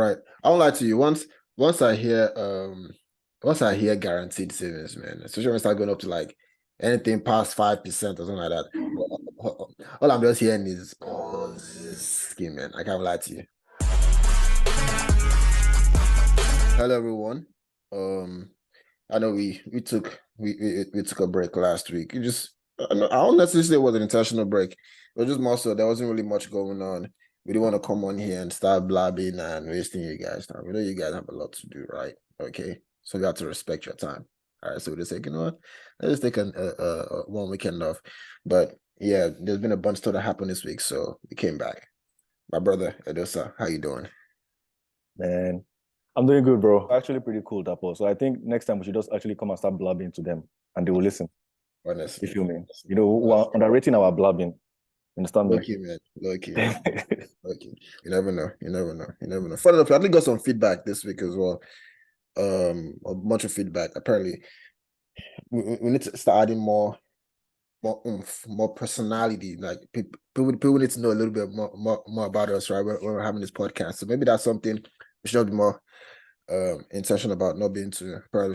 Right. I won't lie to you. Once I hear once I hear guaranteed savings, man, especially when I start going up to like anything past 5% or something like that. All I'm just hearing is this scheme, man. I can't lie to you. Hello everyone. Um I know we took a break last week. I don't necessarily say it was an intentional break. It was just more so there wasn't really much going on. We didn't want to come on here and start blabbing and wasting you guys' time. We know you guys have a lot to do, right? Okay, so we have to respect your time. All right, so we just say, you know what? Let's take one weekend off. But yeah, there's been a bunch of stuff that happened this week, so we came back. My brother Edosa, how you doing? Man, I'm doing good, bro. Actually, pretty cool, Dapo. So I think next time we should just actually come and start blabbing to them, and they will listen. If Honestly, you mean, we're underrating our blabbing. Understand me? low key, man, low key, man. Okay. You never know. You never know. You never know. Funny enough, I actually got some feedback this week as well. A bunch of feedback. Apparently, we need to start adding more oomph, more personality. Like people need to know a little bit more about us, right? When we're having this podcast. So maybe that's something we should be more intentional about, not being too probably we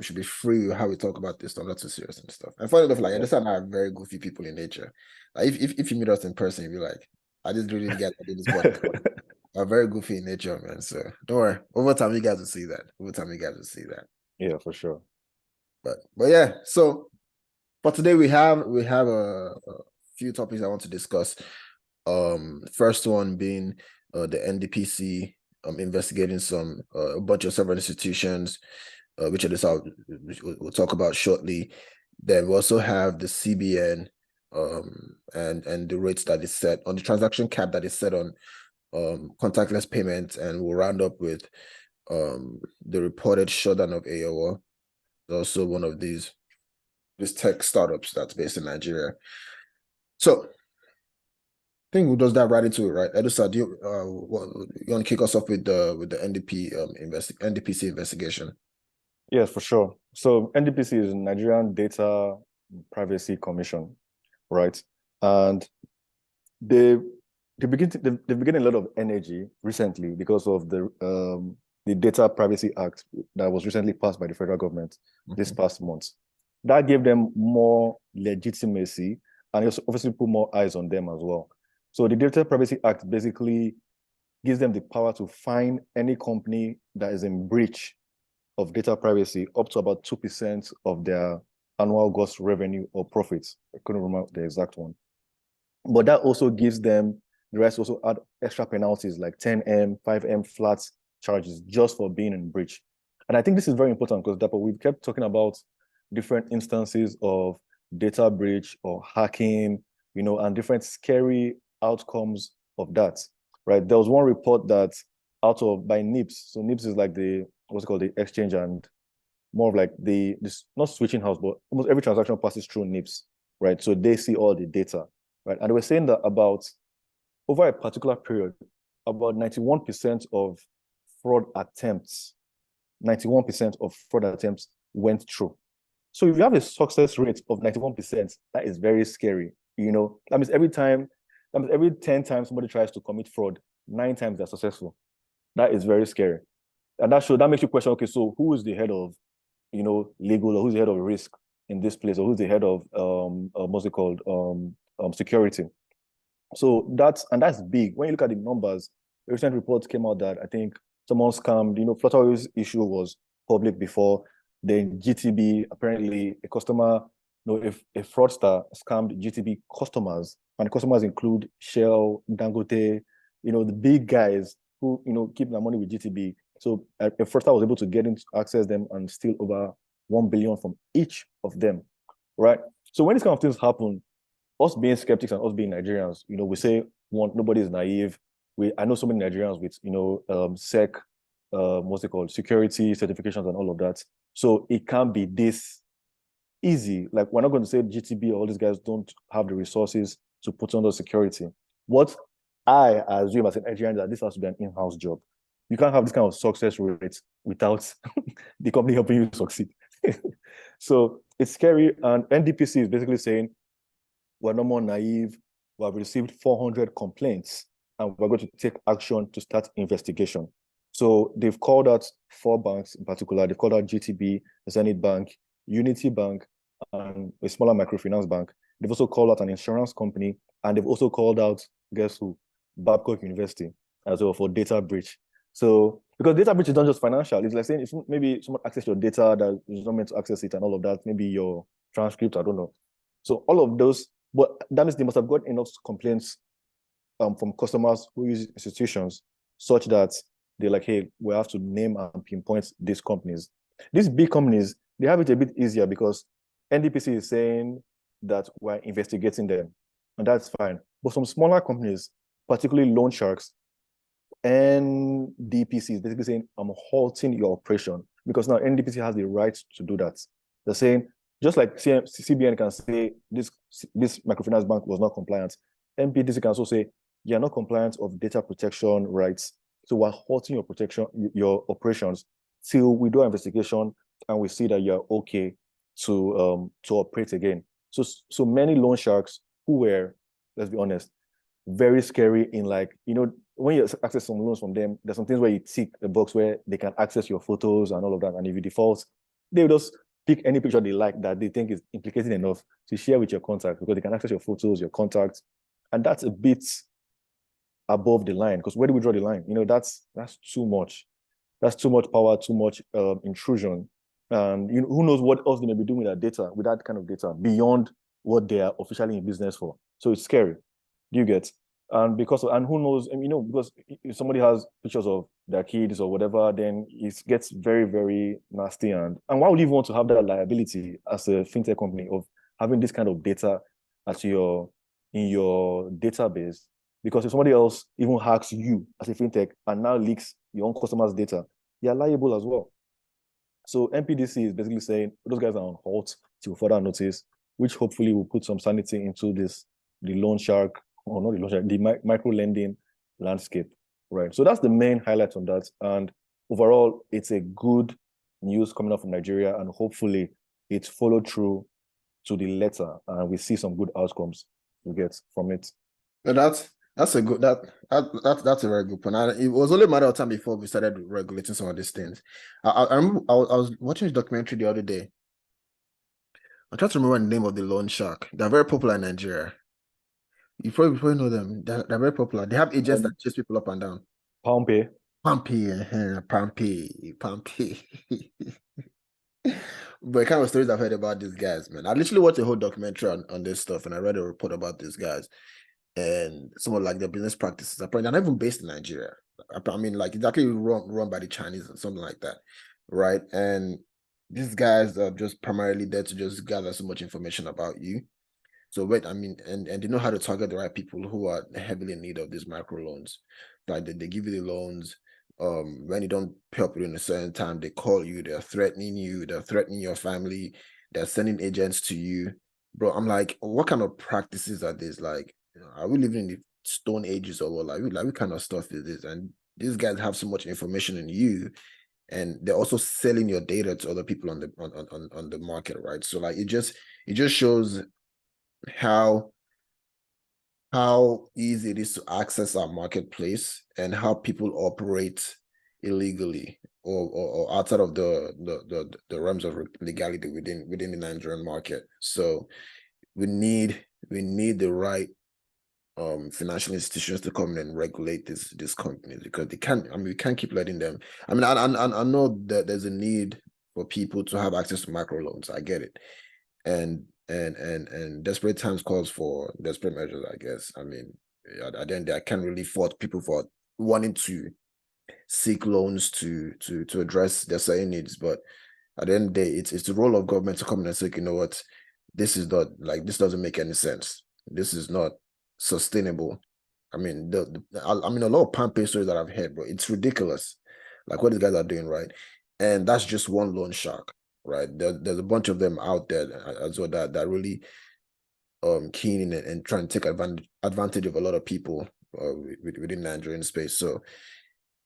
should be free with how we talk about this stuff, not too serious and stuff. And funny enough, like I Yeah. understand I have very goofy people in nature. Like if you meet us in person, you'll be like, I just really get I did this podcast. I'm very goofy in nature, man. So don't worry. Over time, you guys will see that. Over time, you guys will see that. Yeah, for sure. But yeah. So for today, we have a few topics I want to discuss. First one being the NDPC investigating a bunch of several institutions, which we'll talk about shortly. Then we also have the CBN and the rates that is set on the transaction cap that is set on contactless payments, and we'll round up with the reported shutdown of Eyowo, also one of these tech startups that's based in Nigeria. So I think we'll just dive right into it, right? Edusa, do you want to kick us off with the NDPC investigation? Yes, for sure. So NDPC is Nigerian Data Privacy Commission, right? And they they've been getting a lot of energy recently because of the Data Privacy Act that was recently passed by the federal government this past month. That gave them more legitimacy and also obviously put more eyes on them as well. So the Data Privacy Act basically gives them the power to fine any company that is in breach of data privacy up to about 2% of their annual gross revenue or profits. I couldn't remember the exact one. But that also gives them the rest also add extra penalties like 10M, 5M flat charges just for being in breach. And I think this is very important because we've kept talking about different instances of data breach or hacking, and different scary outcomes of that, right? There was one report that out of by NIPS. So NIPS is like what's it called, the exchange, and more of like this not switching house, but almost every transaction passes through NIPS, right? So they see all the data, right? And they were saying that about over a particular period, about 91% of fraud attempts, 91% of fraud attempts went through. So if you have a success rate of 91%, that is very scary. That means every 10 times somebody tries to commit fraud, 9 times they're successful. That is very scary. And that makes you question, okay, so who is the head of, legal, or who's the head of risk in this place, or who's the head of what's it called, security? So that's big. When you look at the numbers, a recent report came out that I think someone scammed, Flutterway's issue was public before. Then GTB, apparently a customer, if a fraudster scammed GTB customers, and customers include Shell, Dangote, the big guys who, keep their money with GTB. So a fraudster was able to get in to access them and steal over 1 billion from each of them, right? So when these kind of things happen, us being skeptics and us being Nigerians, we say nobody is naive. I know so many Nigerians with what's it called, security certifications and all of that. So it can't be this easy. Like, we're not going to say GTB or all these guys don't have the resources to put on the security. What I assume as an Nigerian that this has to be an in-house job. You can't have this kind of success rate without the company helping you succeed. So it's scary. And NDPC is basically saying, we're no more naive. We have received 400 complaints, and we're going to take action to start investigation. So they've called out 4 banks in particular. They've called out GTB, Zenith Bank, Unity Bank, and a smaller microfinance bank. They've also called out an insurance company, and they've also called out, guess who? Babcock University as well for data breach. So because data breach is not just financial, it's like saying if maybe someone access your data that is not meant to access it and all of that, maybe your transcript, I don't know. So all of those, but that means they must have got enough complaints from customers who use institutions such that they're like, hey, we have to name and pinpoint these companies. These big companies, they have it a bit easier because NDPC is saying that we're investigating them, and that's fine. But some smaller companies, particularly loan sharks, NDPC is basically saying, I'm halting your operation because now NDPC has the right to do that. They're saying, just like CBN can say this microfinance bank was not compliant, NPDC can also say, you're not compliant of data protection rights. So we're halting your operations till we do an investigation and we see that you're okay to operate again. So many loan sharks who were, let's be honest, very scary in like, when you access some loans from them, there's some things where you tick the box where they can access your photos and all of that. And if you default, they will just pick any picture they like that they think is implicating enough to share with your contact because they can access your photos, your contacts. And that's a bit above the line because where do we draw the line? That's too much. That's too much power, too much intrusion. And who knows what else they may be doing with that data, with that kind of data beyond what they are officially in business for. So it's scary. Do you get? And who knows, because if somebody has pictures of their kids or whatever, then it gets very, very nasty. And why would you want to have that liability as a fintech company of having this kind of data in your database? Because if somebody else even hacks you as a fintech and now leaks your own customers' data, you're liable as well. So NPDC is basically saying those guys are on halt till further notice, which hopefully will put some sanity into the loan shark, or not the loan shark, the micro lending landscape, right? So that's the main highlight on that. And overall, it's a good news coming out from Nigeria, and hopefully it's followed through to the letter, and we see some good outcomes we get from it. That's a good that's a very good point. It was only a matter of time before we started regulating some of these things. I remember I was watching a documentary the other day. I try to remember the name of the loan shark. They're very popular in Nigeria. You probably know them. They're very popular. They have agents that chase people up and down. Pompey. Pompey. But the kind of stories I've heard about these guys, man. I literally watched a whole documentary on this stuff, and I read a report about these guys and some of like their business practices. Apparently, they're not even based in Nigeria. I mean, like exactly run by the Chinese or something like that, right? And these guys are just primarily there to just gather so much information about you. So and they know how to target the right people who are heavily in need of these micro loans. Like they give you the loans. When you don't pay up within a certain time, they call you, they're threatening your family, they're sending agents to you. Bro, I'm like, what kind of practices are these? Like, are we living in the stone ages or what? Like what kind of stuff is this? And these guys have so much information in you, and they're also selling your data to other people on the market, right? So like it just shows how easy it is to access our marketplace and how people operate illegally or outside of the realms of legality within the Nigerian market. So we need the right financial institutions to come in and regulate these companies, because we can't keep letting them. I mean, I know that there's a need for people to have access to microloans. I get it. And desperate times calls for desperate measures, I guess. I mean, at the end of the day, I can't really fault people for wanting to seek loans to address their certain needs, but at the end of the day, it's the role of government to come in and say, you know what, this is not, like, this doesn't make any sense. This is not sustainable. I mean, a lot of pump stories that I've heard, bro, it's ridiculous, like what these guys are doing, right? And that's just one loan shark, right? There's a bunch of them out there as well that really keen in and trying to take advantage of a lot of people within Nigerian space. So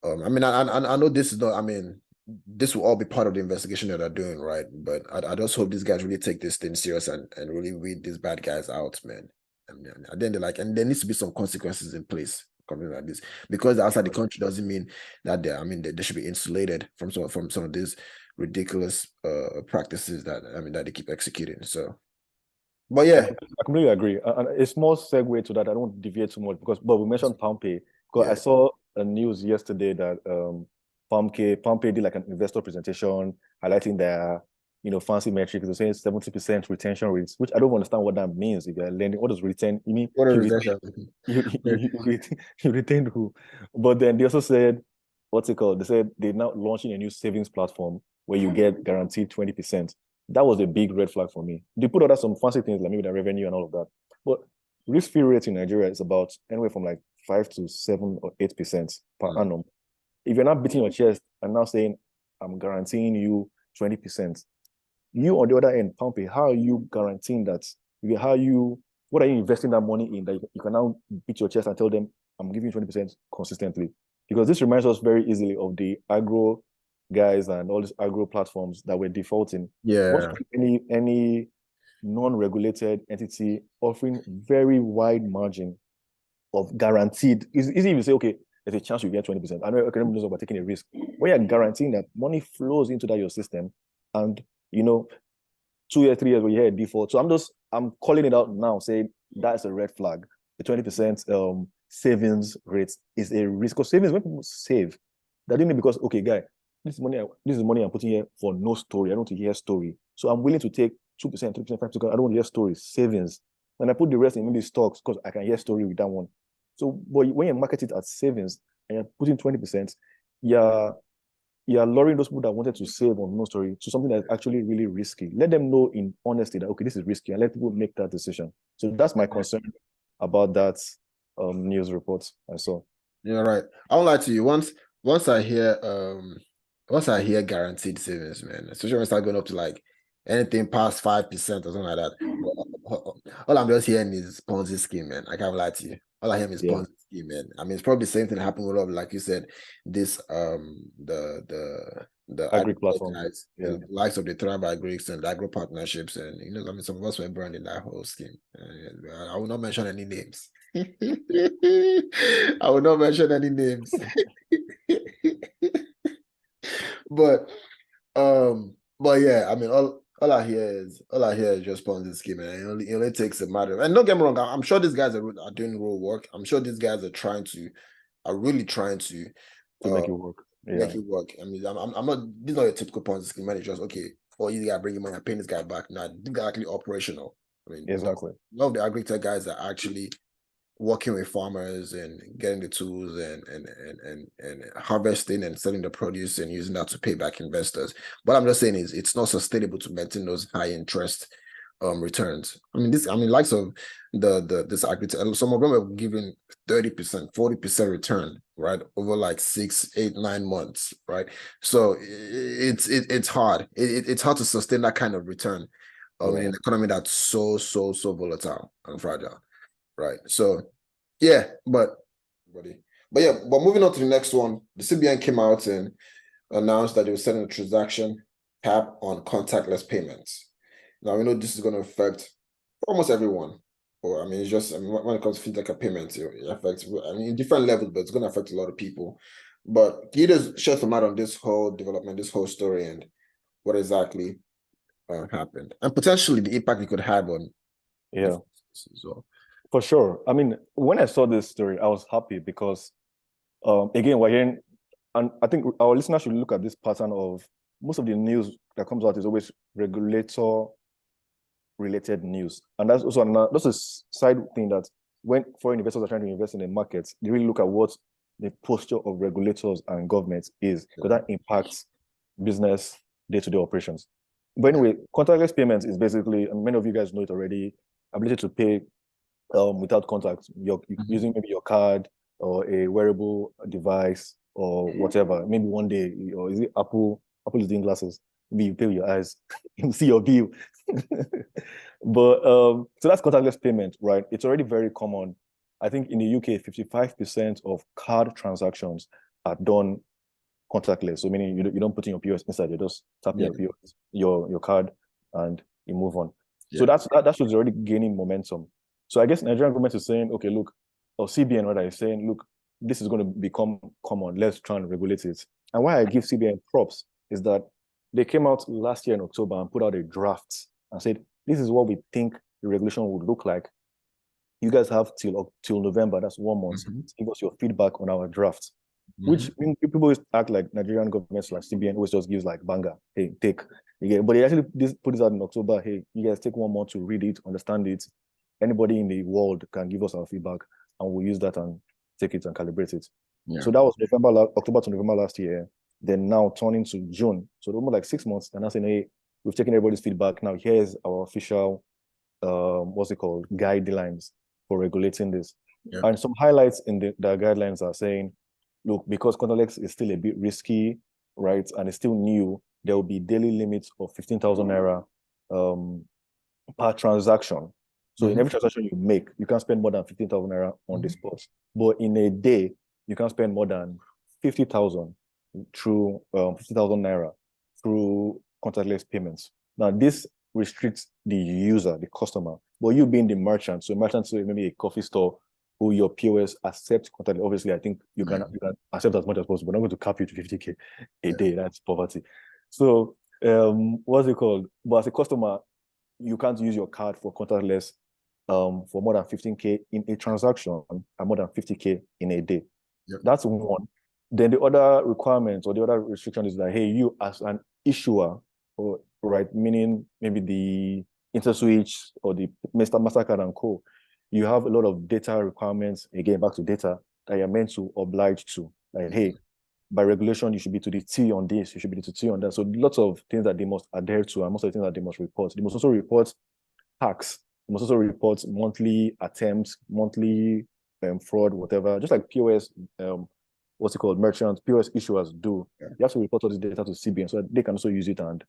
I mean, I know this is not, I mean, this will all be part of the investigation that they're doing, right? But I just hope these guys really take this thing serious and really weed these bad guys out, man. And then they're like, and there needs to be some consequences in place. companies like this. Because they're outside the country doesn't mean that they should be insulated from some of these ridiculous practices that that they keep executing. So, but yeah, I completely agree. And a small segue to that, I don't deviate too much but we mentioned PalmPay because yeah. I saw a news yesterday that PalmPay did like an investor presentation highlighting their fancy metrics. They're saying 70% retention rates, which I don't understand what that means. If you're lending, what does retain? You mean What a you recession. you retain who? But then they also said, what's it called? They said they're now launching a new savings platform where you get guaranteed 20%. That was a big red flag for me. They put out some fancy things like maybe the revenue and all of that. But risk-free rate in Nigeria is about anywhere from like 5 to 7 or 8% per annum. If you're not beating your chest and now saying, I'm guaranteeing you 20%, you on the other end, PalmPay, how are you guaranteeing that? What are you investing that money in that you can now beat your chest and tell them, I'm giving you 20% consistently? Because this reminds us very easily of the agro guys and all these agro platforms that were defaulting. Yeah. Any non-regulated entity offering very wide margin of guaranteed, it's easy if you say, okay, there's a chance you get 20%. I know economic knows about taking a risk. When you're guaranteeing that money flows into your system and 2 years, 3 years where you hear a default. So I'm calling it out now, saying that's a red flag. The 20% savings rate is a risk. Because savings, when people save, they're doing it because, okay, guy, this is money I'm putting here for no story. I don't want to hear story. So I'm willing to take 2%, 3%, 5%. I don't want to hear stories, savings. And I put the rest in maybe stocks because I can hear story with that one. So, but when you market it as savings and you're putting 20%, you're luring those people that wanted to save on no story to something that's actually really risky. Let them know in honesty that, okay, this is risky, and let people make that decision. So that's my concern about that news report I saw. You're right. I won't lie to you. Once I hear guaranteed savings, man, especially when I start going up to like anything past 5% or something like that. All I'm just hearing is Ponzi scheme, man. I can't lie to you. All I hear is Ponzi scheme, man. I mean, it's probably the same thing happened with like you said, this the agri platform guys, the likes of the Thrive Agrics and the agro partnerships, and some of us were burned in that whole scheme. I will not mention any names. I will not mention any names. but yeah, I mean all I hear is just Ponzi scheme, and it only takes a matter. And don't get me wrong, I'm sure these guys are doing real work. I'm sure these guys are really trying to make it work. Make it work. I mean, I'm not. This is not a typical Ponzi scheme. Man, it's just okay. For you guy bringing money, I'm paying this guy back. Now, these guys are actually operational. I mean, exactly. A lot of the agri-tech guys are actually working with farmers and getting the tools and harvesting and selling the produce and using that to pay back investors. What I'm just saying is it's not sustainable to maintain those high interest returns. I mean, likes of this agri-tech, some of them are giving 30%, 40% return, right, over like 6, 8, 9 months, right? So it's hard. It's hard to sustain that kind of return in an economy that's so volatile and fragile. Right. So, yeah, but moving on to the next one, the CBN came out and announced that they were setting a transaction cap on contactless payments. Now, we know this is going to affect almost everyone. Or, I mean, it's just, when it comes to fintech payments, it affects, in different levels, but it's going to affect a lot of people. But can you just shed some light on this whole development, this whole story, and what exactly happened? And potentially the impact it could have on as well. For sure. I mean, when I saw this story, I was happy because, again, we're hearing, and I think our listeners should look at this pattern of most of the news that comes out is always regulator-related news. And that's also that's a side thing that when foreign investors are trying to invest in the markets, they really look at what the posture of regulators and governments is, because that impacts business day-to-day operations. But anyway, contactless payments is basically, and many of you guys know it already, ability to pay without contact, using maybe your card or a wearable device or whatever. Maybe one day, or is it Apple is doing glasses. Maybe you pay with your eyes, you see your bill. But so that's contactless payment, right? It's already very common. I think in the UK, 55% of card transactions are done contactless. So meaning you don't put in your POS inside, you just tap your POS, your card, and you move on. So that shows already gaining momentum. So I guess Nigerian government is saying, okay, look, or CBN rather is saying, look, this is going to become common. Let's try and regulate it. And why I give CBN props is that they came out last year in October and put out a draft and said, this is what we think the regulation would look like. You guys have till November, that's 1 month, to give us your feedback on our draft. Which people always act like Nigerian governments like CBN always just gives like banger, hey, take. But they actually put this out in October, hey, you guys take 1 month to read it, understand it. Anybody in the world can give us our feedback and we'll use that and take it and calibrate it. Yeah. So that was October to November last year. Then now turning to June. So almost like 6 months. And now saying, hey, we've taken everybody's feedback. Now here's our official, guidelines for regulating this. Yeah. And some highlights in the guidelines are saying, look, because contactless is still a bit risky, right? And it's still new, there will be daily limits of 15,000 naira per transaction. So in every transaction you make, you can't spend more than 15,000 naira on the spot. But in a day, you can spend more than 50,000 through 50,000 naira through contactless payments. Now, this restricts the user, the customer, but you being the merchant. So merchant, so maybe a coffee store who your POS accepts contactless. Obviously, I think you can accept as much as possible. But I'm not going to cap you to 50K a day. That's poverty. So what's it called? But as a customer, you can't use your card for contactless for more than 15K in a transaction and more than 50K in a day. Yep. That's one. Then the other requirement or the other restriction is that, hey, you as an issuer, or right, meaning maybe the InterSwitch or the MasterCard and Co., you have a lot of data requirements, again, back to data, that you're meant to oblige to. Like, hey, by regulation, you should be to the T on this, you should be to the T on that. So lots of things that they must adhere to, and most of the things that they must report. They must also report tax. They must also report monthly attempts, monthly fraud, whatever, just like POS, what's it called, merchants, POS issuers do. Yeah. You have to report all this data to CBN so that they can also use it and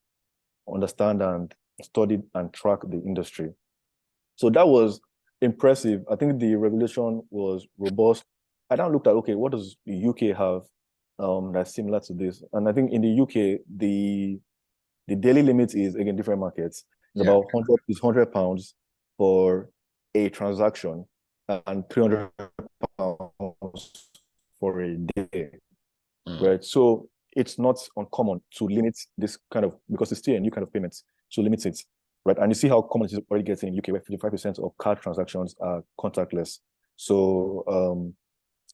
understand and study and track the industry. So that was impressive. I think the regulation was robust. I then looked at, okay, what does the UK have that's similar to this? And I think in the UK, the daily limit is, again, different markets. It's about 100 pounds for a transaction and 300 pounds for a day, right? So it's not uncommon to limit this kind of, because it's still a new kind of payments, to limit it, right? And you see how common it is already getting in the UK, where 55% of card transactions are contactless. So,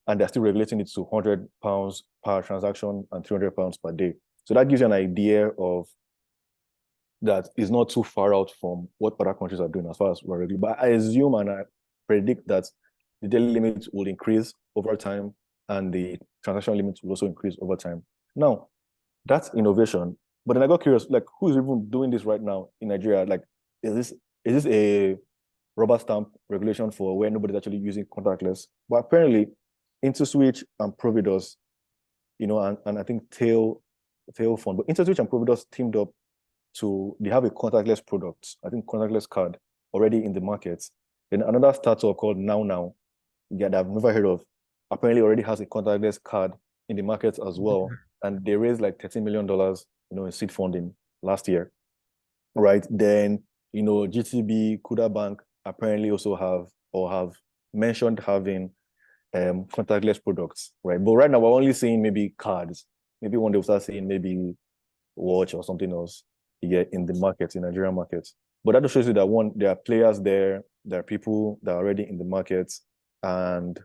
and they're still regulating it to 100 pounds per transaction and 300 pounds per day. So that gives you an idea of that is not too far out from what other countries are doing as far as we're regulating. But I assume and I predict that the daily limits will increase over time and the transaction limits will also increase over time. Now, that's innovation. But then I got curious, like, who's even doing this right now in Nigeria? Like, is this a rubber stamp regulation for where nobody's actually using contactless? But apparently, InterSwitch and Providus, and I think Tail Fund, but InterSwitch and Providus teamed up they have a contactless product, I think contactless card already in the market. Then another startup called Now, that I've never heard of, apparently already has a contactless card in the market as well. And they raised like $13 million, in seed funding last year, right? Then, GTB, Kuda Bank apparently also have mentioned having contactless products, right? But right now we're only seeing maybe cards. Maybe one day we'll start seeing maybe watch or something else in the market, in Nigerian markets. But that just shows you that, one, there are players there are people that are already in the market, and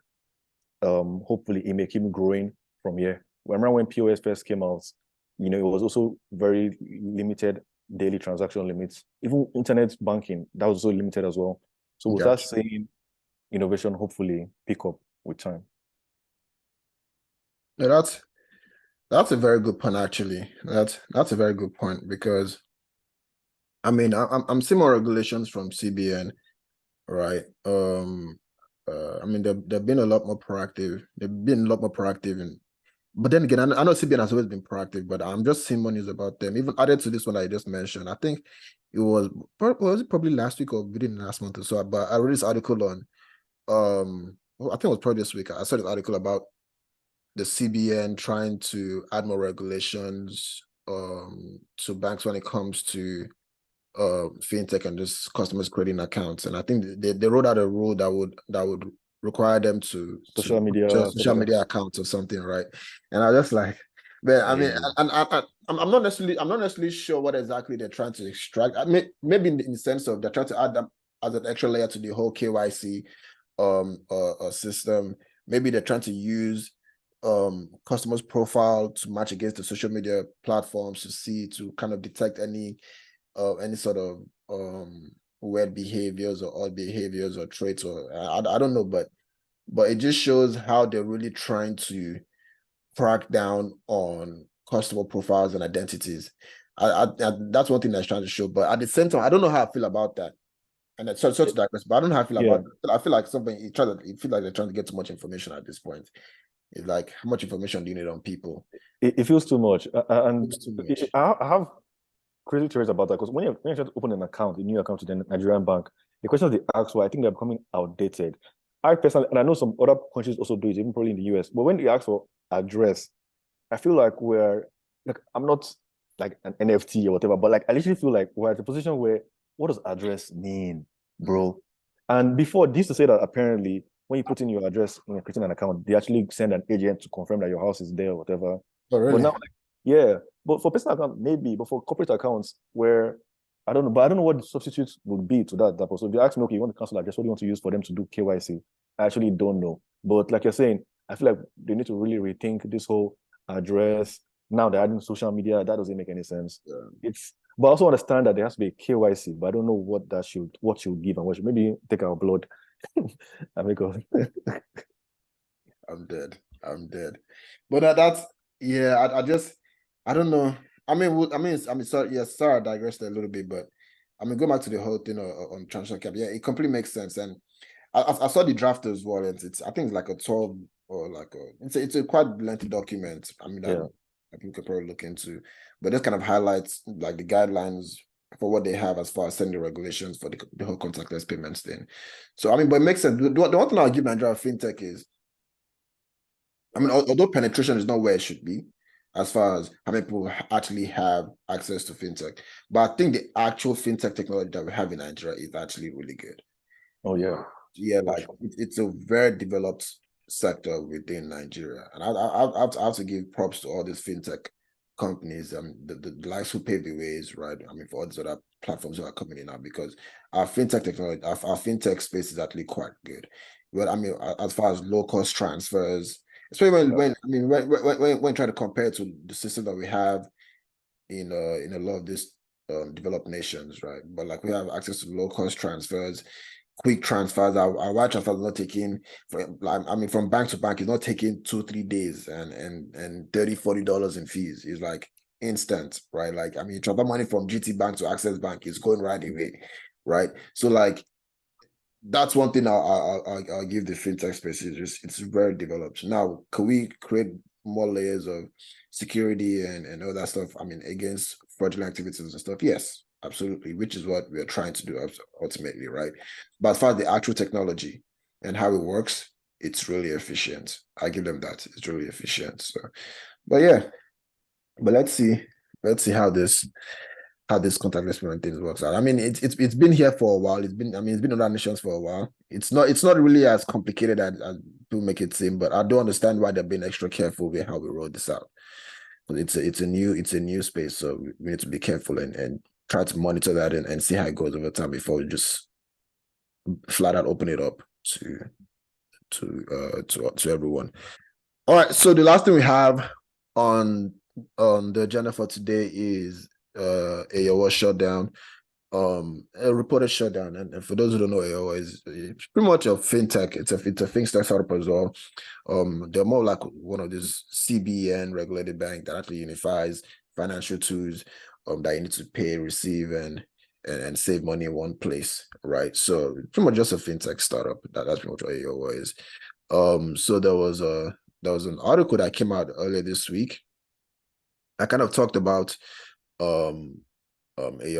hopefully it may keep growing from here. I remember when POS first came out, it was also very limited daily transaction limits. Even internet banking, that was also limited as well. So we'll start seeing innovation hopefully pick up with time. Yeah, that's a very good point, actually. That's a very good point, because I mean, I'm seeing more regulations from CBN, right? I mean, they've been a lot more proactive. But then again, I know CBN has always been proactive, but I'm just seeing more news about them. Even added to this one I just mentioned, I think it was it probably last week or within the last month or so. But I read this article on, I think it was probably this week. I saw this article about the CBN trying to add more regulations to banks when it comes to fintech and just customers creating accounts. And I think they wrote out a rule that would require them to social media just for social the media accounts or something, right? And I just like, man, I mean, hey. and I'm not necessarily sure what exactly they're trying to extract. I mean, maybe in the sense of they're trying to add them as an extra layer to the whole KYC system. Maybe they're trying to use customers' profile to match against the social media platforms to kind of detect any sort of weird behaviors or odd behaviors or traits, or I don't know, but it just shows how they're really trying to crack down on customer profiles and identities. That's one thing that's trying to show, but at the same time, I don't know how I feel about that. And it's sort of digress, but I don't know how I feel about it. I feel like it feels like they're trying to get too much information at this point. It's like, how much information do you need on people? It feels too much. And It's too much. I have crazy theories about that because when you're trying to open an account, a new account to the Nigerian bank, the questions they ask for, I think they're becoming outdated. I personally, and I know some other countries also do it, even probably in the US, but when they ask for address, I feel like I'm not like an NFT or whatever, but like I literally feel like we're at a position where what does address mean, bro? And before, they used to say that apparently when you put in your address when you're creating an account, they actually send an agent to confirm that your house is there or whatever. Oh, But really? now, like, yeah, but for personal account, maybe, but for corporate accounts where I don't know, but I don't know what the substitutes would be to that. So if you ask me, okay, you want to cancel address, what do you want to use for them to do KYC? I actually don't know. But like you're saying, I feel like they need to really rethink this whole address. Now they're adding social media. That doesn't make any sense. Yeah. But I also understand that there has to be a KYC, but I don't know what should give and what should maybe take our blood and make us. I'm dead. I'm dead. But that's yeah. I don't know. Sorry. Yeah, sorry, I digressed a little bit, but I mean, go back to the whole thing on transaction cap. Yeah, it completely makes sense, and I saw the draft as well, and I think it's like a 12 or like it's a quite lengthy document. I mean, that Yeah. people could probably look into, but this kind of highlights like the guidelines for what they have as far as setting the regulations for the whole contactless payments thing. So I mean, but it makes sense. The one thing I'll give Nigeria fintech is, I mean, although penetration is not where it should be, as far as how many people actually have access to fintech, but I think the actual fintech technology that we have in Nigeria is actually really good. Oh yeah. Yeah, For like sure. it's a very developed sector within Nigeria, and I have to give props to all these fintech companies, the likes who pave the ways, right? I mean, for all these other platforms who are coming in now, because our fintech technology, our fintech space is actually quite good. But I mean, as far as low cost transfers, especially Yeah. when trying to compare to the system that we have in a lot of these developed nations, right? But like, we have access to low cost transfers, quick transfers. Our wire transfers are not taking, from bank to bank, it's not taking 2-3 days and $30-$40 in fees. It's like instant, right? Like, I mean, transfer money from GT Bank to Access Bank is going right away, right? So like, that's one thing I'll give the fintech space. It's very developed. Now, can we create more layers of security and all that stuff? I mean, against fraudulent activities and stuff. Yes, absolutely. Which is what we're trying to do ultimately, right? But as far as the actual technology and how it works, it's really efficient. I give them that. It's really efficient. So, but yeah, but let's see how this contactless payment things works out. I mean, it's been here for a while. It's been in other nations for a while. It's not really as complicated as people make it seem, but I do understand why they're being extra careful with how we roll this out. But it's a new space, so we need to be careful and try to monitor that and see how it goes over time before we just flat out open it up to everyone. All right, so the last thing we have on the agenda for today is Eyowo shutdown, a reported shutdown. And for those who don't know, Eyowo is it's pretty much a fintech. It's a fintech startup as well. They're more like one of these CBN regulated bank that actually unifies financial tools that you need to pay, receive, and save money in one place, right? So pretty much just a fintech startup. That's pretty much what Eyowo is. So there was an article that came out earlier this week. I kind of talked about a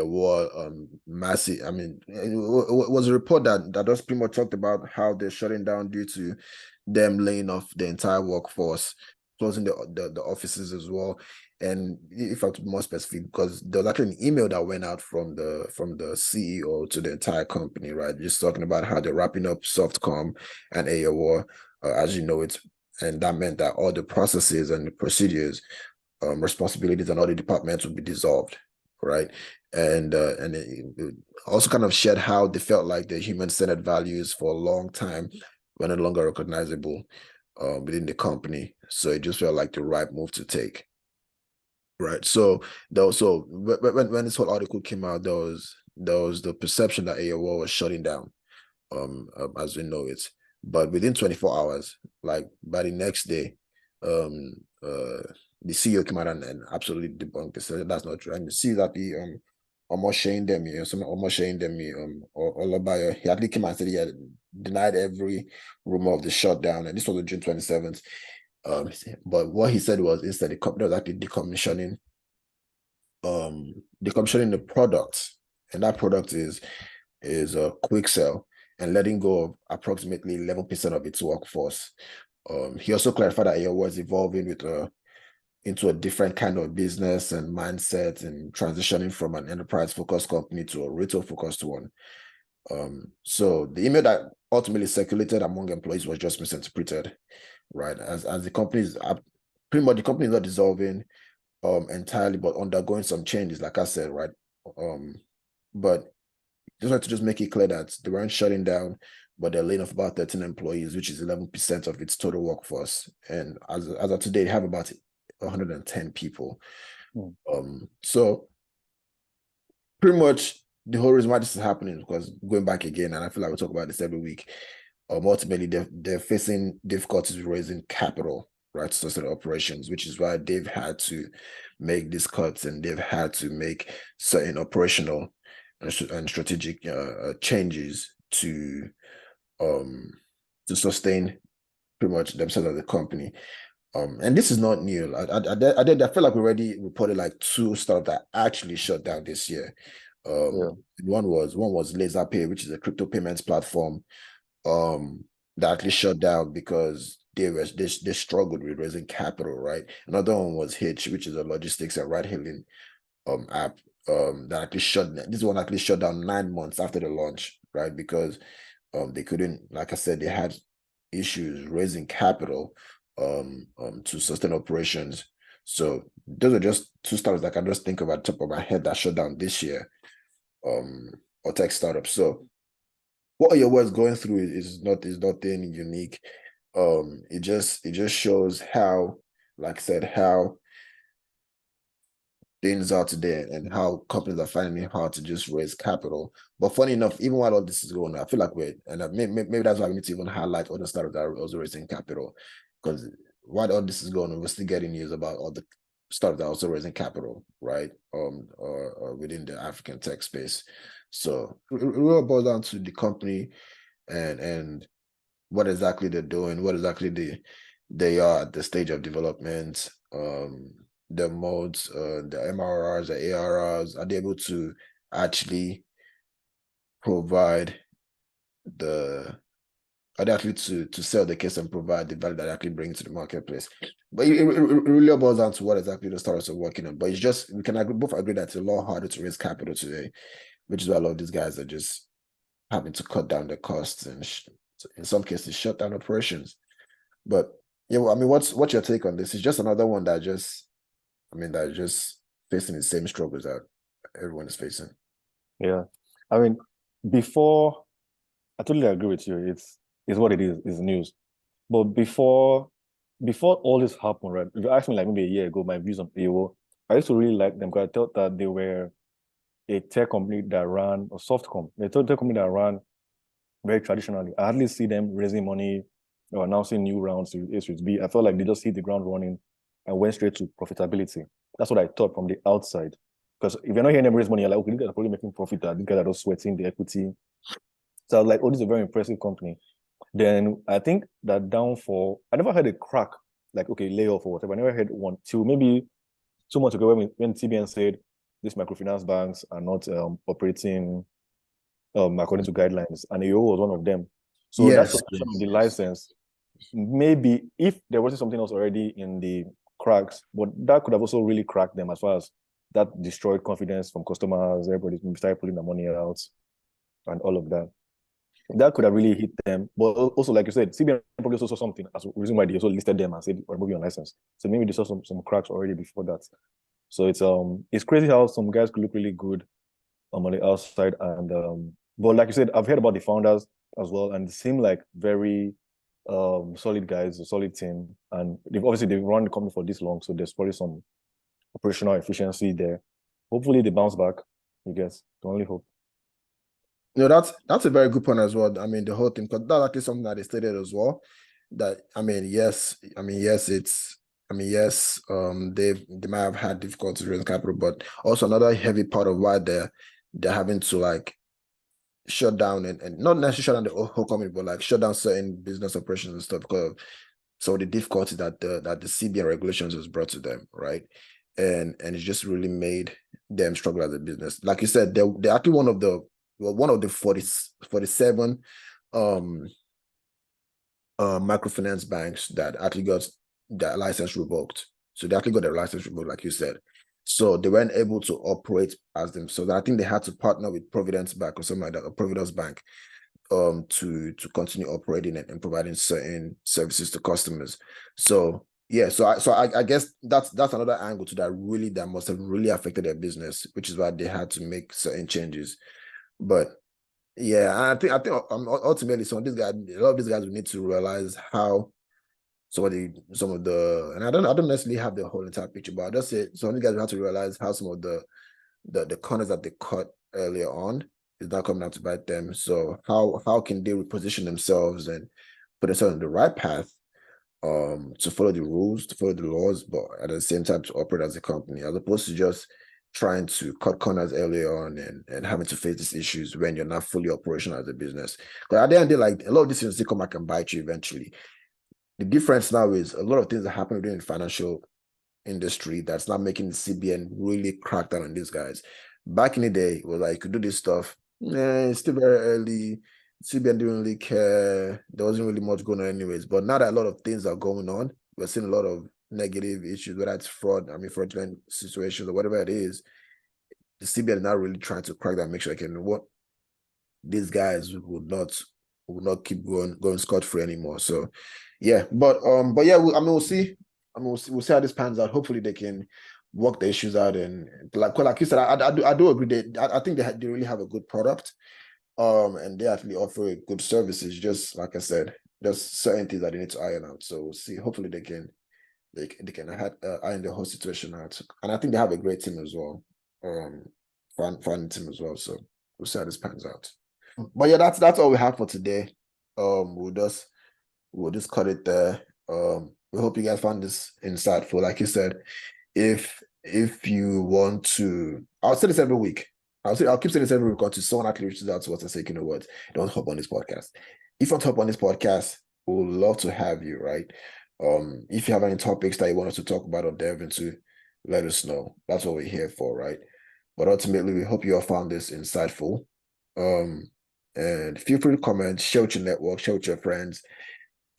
war massive. I mean, it was a report that just pretty much talked about how they're shutting down due to them laying off the entire workforce, closing the offices as well. And if I'm more specific, because there was actually an email that went out from the CEO to the entire company, right? Just talking about how they're wrapping up Softcom and Eyowo, as you know it, and that meant that all the processes and the procedures, responsibilities, and all the departments would be dissolved, right? And it also kind of shared how they felt like the human-centered values for a long time were no longer recognizable within the company. So it just felt like the right move to take. Right. So there also when this whole article came out, there was the perception that AOL was shutting down, as we know it. But within 24 hours, like by the next day, um, the CEO came out and absolutely debunked it. Said that's not true. And you see that the almost showing them, almost showing them, or Olabayo, he actually came out and said he had denied every rumor of the shutdown, and this was on June 27th. But what he said was instead the company was actually decommissioning the product, and that product is a quick sell and letting go of approximately 11% of its workforce. He also clarified that Eyowo was evolving into a different kind of business and mindset and transitioning from an enterprise-focused company to a retail-focused one. So the email that ultimately circulated among employees was just misinterpreted, right? As the companies are pretty much, the company is not dissolving entirely, but undergoing some changes, like I said, right? But just want to just make it clear that they weren't shutting down, but they're laying off about 13 employees, which is 11% of its total workforce. And as of today, they have about 110 people. So pretty much the whole reason why this is happening, because going back again, and I feel like we talk about this every week, ultimately they're facing difficulties raising capital, right, to sustain operations, which is why they've had to make these cuts and they've had to make certain operational and strategic changes to sustain pretty much themselves as a company. And this is not new. I feel like we already reported like 2 startups that actually shut down this year. One was LaserPay, which is a crypto payments platform that actually shut down because they struggled with raising capital, right? Another one was Hitch, which is a logistics and ride-hailing app that actually this one actually shut down 9 months after the launch, right? Because they couldn't, like I said, they had issues raising capital to sustain operations. So those are just 2 startups that I can just think of at the top of my head that shut down this year, or tech startups. So what your words going through is nothing unique. It just shows how, like I said, how things are today and how companies are finding it hard to just raise capital. But funny enough, even while all this is going on, I feel like maybe that's why we need to even highlight other startups that are also raising capital, because while all this is going on, we're still getting news about all the startups that are also raising capital, right? Or within the African tech space. So it really boils down to the company and what exactly they're doing, what exactly they are at the stage of development, the modes, the MRRs, the ARRs, are they able to actually provide are they actually to sell the case and provide the value that they actually bring to the marketplace? But it really boils down to what exactly the startups are working on. But it's just, we can both agree that it's a lot harder to raise capital today, which is why a lot of these guys are just having to cut down the costs and in some cases shut down operations. But yeah, well, I mean, what's your take on this? It's just another one that just facing the same struggles that everyone is facing. Yeah, I mean, before, I totally agree with you. It's what it is news. But before all this happened, right? If you asked me like maybe a year ago, my views on Eyowo, I used to really like them because I thought that they were a tech company that ran, or softcom, a tech company that ran very traditionally. I hardly see them raising money or announcing new rounds to A to B. I felt like they just hit the ground running and went straight to profitability. That's what I thought from the outside. Because if you're not hearing them raise money, you're like, okay, these guys are probably making profit. These guys are just sweating the equity. So I was like, oh, this is a very impressive company. Then I think that downfall, I never had a crack, like, okay, layoff or whatever. I never had one till maybe 2 months ago when CBN said these microfinance banks are not operating according to guidelines, and Eyowo was one of them. So that's the license. Maybe if there wasn't something else already in the cracks, but that could have also really cracked them as far as that destroyed confidence from customers. Everybody started pulling their money out and all of that. That could have really hit them. But also, like you said, CBN probably also saw something as a reason why they also listed them and said, we're moving on license. So maybe they saw some cracks already before that. So it's crazy how some guys could look really good on the outside. And but like you said, I've heard about the founders as well, and they seem like very solid guys, a solid team. And they've run the company for this long, so there's probably some operational efficiency there. Hopefully they bounce back, I guess. Can only hope. You know, that's a very good point as well. I mean, the whole thing, because that's actually something that they stated as well. That yes, they might have had difficulties raising capital, but also another heavy part of why they're having to like shut down and not necessarily shut down the whole company, but like shut down certain business operations and stuff because of some of the difficulties that the CBN regulations has brought to them, right? And it's just really made them struggle as a business. Like you said, they're actually one of the 47 microfinance banks that actually got their license revoked. So they actually got their license revoked, like you said. So they weren't able to operate as them. So I think they had to partner with Providence Bank or something like that, or Providence Bank, to continue operating and providing certain services to customers. So yeah, so I guess that's another angle to that must have really affected their business, which is why they had to make certain changes. But yeah, I think ultimately some of these guys, a lot of these guys will need to realize how some of the, and I don't necessarily have the whole entire picture, but I'll just say some of these guys will have to realize how some of the corners that they cut earlier on is not coming out to bite them. So how can they reposition themselves and put themselves on the right path to follow the rules, to follow the laws, but at the same time to operate as a company, as opposed to just trying to cut corners early on and having to face these issues when you're not fully operational as a business. Because at the end of the day, like a lot of these things, they come back and bite you eventually. The difference now is a lot of things that happen within the financial industry that's not making the CBN really crack down on these guys. Back in the day, it was like you could do this stuff. It's still very early. CBN didn't really care. There wasn't really much going on anyways. But now that a lot of things are going on, we're seeing a lot of negative issues, whether it's fraudulent situations or whatever it is. The CBN is not really trying to crack that, make sure what these guys would not keep going scot-free anymore. So yeah, but yeah, we'll see. We'll see how this pans out. Hopefully they can work the issues out, and like you said, I do agree. I think they really have a good product, and they actually offer good services. Just like I said, there's certain things that they need to iron out. So we'll see. Hopefully they can iron the whole situation out, and I think they have a great team as well. Fun team as well. So we'll see how this pans out. But yeah, that's all we have for today. We'll just cut it there. We hope you guys found this insightful. Like you said, if you want to, I'll say this every week. I'll keep saying this every week until someone actually reaches out to us and say, you know what, don't hop on this podcast. If you want to hop on this podcast, we'll love to have you, right? If you have any topics that you want us to talk about or delve into, let us know. That's what we're here for, right? But ultimately, we hope you all found this insightful. And feel free to comment, share with your network, share with your friends.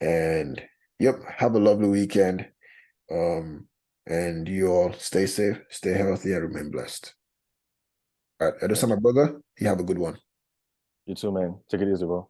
And yep, have a lovely weekend. And you all stay safe, stay healthy, and remain blessed. All right, Edosa, my brother, you have a good one. You too, man. Take it easy, bro.